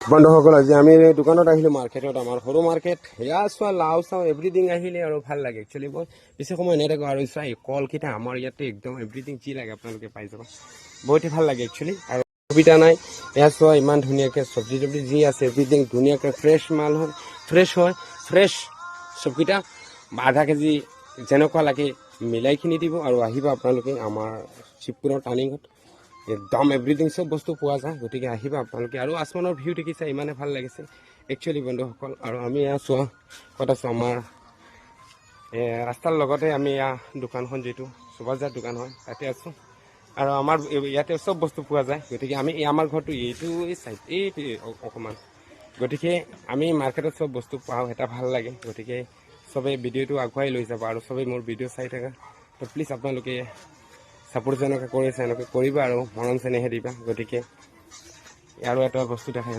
বন্ধুসকল আজি আমি দোকানত আহিলোঁ মাৰ্কেটত আমাৰ সৰু মাৰ্কেট সেয়া চোৱা লাও চাওঁ এভৰিথিং আহিলে আৰু ভাল লাগে একচুৱেলি মই বেছি সময় নেথাকো আৰু চোৱা এই কলকেইটা আমাৰ ইয়াতে একদম এভৰিথিং যি লাগে আপোনালোকে পাই যাব বহুতেই ভাল লাগে একচুৱেলি আৰু সুবিধা নাই এয়া চোৱা ইমান ধুনীয়াকৈ চব্জি তব্জি যি আছে এভৰিথিং ধুনীয়াকৈ ফ্ৰেছ মাল হয় ফ্ৰেছ চবকেইটা আধা কেজি যেনেকুৱা লাগে মিলাইখিনি দিব আৰু আহিব আপোনালোকে আমাৰ শিৱপুৰৰ টাৰ্ণিঙত একদম এভৰিথিং চব বস্তু পোৱা যায় গতিকে আহিব আপোনালোকে আৰু আসমানৰ ভিউ দেখিছে ইমানে ভাল লাগিছে একচুৱেলি বন্ধুসকল আৰু আমি এয়া চোৱা ক'ত আছোঁ আমাৰ ৰাস্তাৰ লগতে আমি এয়া দোকানখন যিটো সুভাষজাৰ দোকান হয় তাতে আছোঁ আৰু আমাৰ ইয়াতে চব বস্তু পোৱা যায় গতিকে আমি আমাৰ ঘৰটো এইটো চাইড এইটো অকণমান গতিকে আমি মাৰ্কেটত চব বস্তু পাওঁ এটা ভাল লাগে গতিকে চবেই ভিডিঅ'টো আগুৱাই লৈ যাব আৰু চবেই মোৰ ভিডিঅ' চাই থাকা তো প্লিজ আপোনালোকে ছাপোৰ্ট যেনেকৈ কৰিছে এনেকৈ কৰিবা আৰু মৰম চেনেহে দিবা গতিকে আৰু এটা বস্তু দেখাই